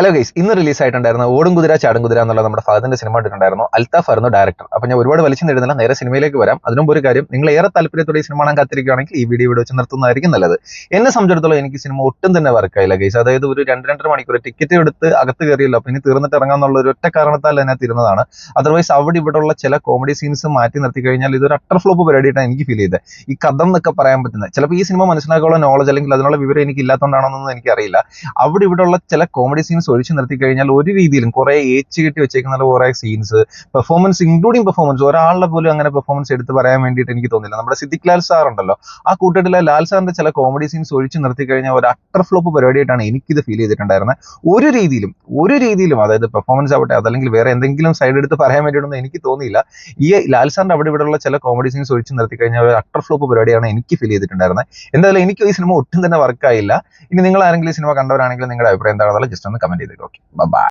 Hello guys, ഇന്ന് release ആയിട്ടുണ്ടായിരുന്നു ഓടും കുതിര ചാടും കുതിര എന്നുള്ള നമ്മുടെ ഫഹദിന്റെ സിനിമ കണ്ടിട്ടുണ്ടായിരുന്നു. അൽത്താഫ് ആയിരുന്നു ഡയറക്ടർ. അപ്പൊ ഞാൻ ഒരുപാട് വലിച്ചു നേടുന്നില്ല, നേരെ സിനിമയിലേക്ക് വരാം. അതിനുമ്പ് ഒരു കാര്യം, നിങ്ങൾ ഏറെ താല്പര്യത്തോടെ ഈ സിനിമ കാണാൻ കാത്തിരിക്കുകയാണെങ്കിൽ ഈ വീഡിയോ ഇവിടെ വെച്ച് നിർത്തുന്നതായിരിക്കും നല്ലത്. എന്നെ സംബന്ധിച്ചിടത്തോളം എനിക്ക് സിനിമ ഒട്ടും തന്നെ വർക്കായില്ല ഗൈസ്. അതായത് ഒരു 2-2.5 മണിക്കൂർ ടിക്കറ്റ് എടുത്ത് അകത്ത് കയറിയല്ലോ, അപ്പൊ ഇനി തീർന്നിട്ട് ഇറങ്ങാന്നുള്ള ഒരു ഒറ്റ കാരണത്താൽ തന്നെ തീരുന്നതാണ്. അതർവൈസ് അവിടെ ഇവിടെ ഉള്ള ചില കോമഡി സീൻസ് മാറ്റി നിർത്തി കഴിഞ്ഞാൽ ഇതൊരു അട്ടർ ഫ്ലോപ്പ് പരിപാടിയായിട്ടാണ് എനിക്ക് ഫീൽ ചെയ്തത്. ഈ കഥ എന്നൊക്കെ പറയാൻ പറ്റുന്നത്, ചിലപ്പോൾ ഈ സിനിമ മനസ്സിലാക്കാനുള്ള നോളജ് അല്ലെങ്കിൽ അതിനുള്ള വിവരം എനിക്ക് ഇല്ലാത്തതുകൊണ്ടാണെന്നൊന്നും എനിക്കറിയില്ല. അവിടെ ഇവിടെ ഉള്ള ചില കോമഡി സീൻസ് ഒഴിച്ചു നിർത്തി കഴിഞ്ഞാൽ ഒരു രീതിയിലും കുറെ ഏച്ച് കിട്ടി വെച്ചേക്കുന്ന കുറെ സീൻസ്, പെർഫോമൻസ് ഇൻക്ലൂഡിംഗ് പെർഫോമൻസ്, ഒരാളുടെ പോലും അങ്ങനെ പെർഫോമൻസ് എടുത്ത് പറയാൻ വേണ്ടിയിട്ട് എനിക്ക് തോന്നില്ല. നമ്മുടെ സിദ്ദിഖ് ലാൽ സാർ ഉണ്ടല്ലോ, ആ കൂട്ടത്തിലെ ലാൽ സാറിന്റെ ചില കോമഡി സീൻസ് ഒഴിച്ചു നിർത്തി കഴിഞ്ഞാൽ ഒരു അട്ടർ ഫ്ലോപ്പ് പരിപാടിയായിട്ടാണ് എനിക്കിത് ഫീൽ ചെയ്തിട്ടുണ്ടായിരുന്നത്. ഒരു രീതിയിലും അതായത് പെർഫോമൻസ് ആവട്ടെ അതല്ലെങ്കിൽ വേറെ എന്തെങ്കിലും സൈഡ് എടുത്ത് പറയാൻ വേണ്ടിയിട്ടൊന്നും എനിക്ക് തോന്നിയില്ല. ഈ ലാൽ സാറിന്റെ അവിടെ ഇവിടെ ഉള്ള ചില കോമഡി സീൻസ് ഒഴിച്ചു നിർത്തി കഴിഞ്ഞാൽ ഒരു അട്ടർ ഫ്ലോപ്പ് പരിപാടിയാണ് എനിക്ക് ഫീൽ ചെയ്തിട്ടുണ്ടായിരുന്നത്. എന്തായാലും എനിക്ക് ഈ സിനിമ ഒട്ടും തന്നെ വർക്കായില്ല. ഇനി നിങ്ങൾ ആരെങ്കിലും ഈ സിനിമ കണ്ടവരാണെങ്കിൽ നിങ്ങളുടെ അഭിപ്രായം എന്താണെന്നുള്ള ജസ്റ്റ് ഒന്ന് കമന്റ് ചെയ്തേക്കും. Okay, by.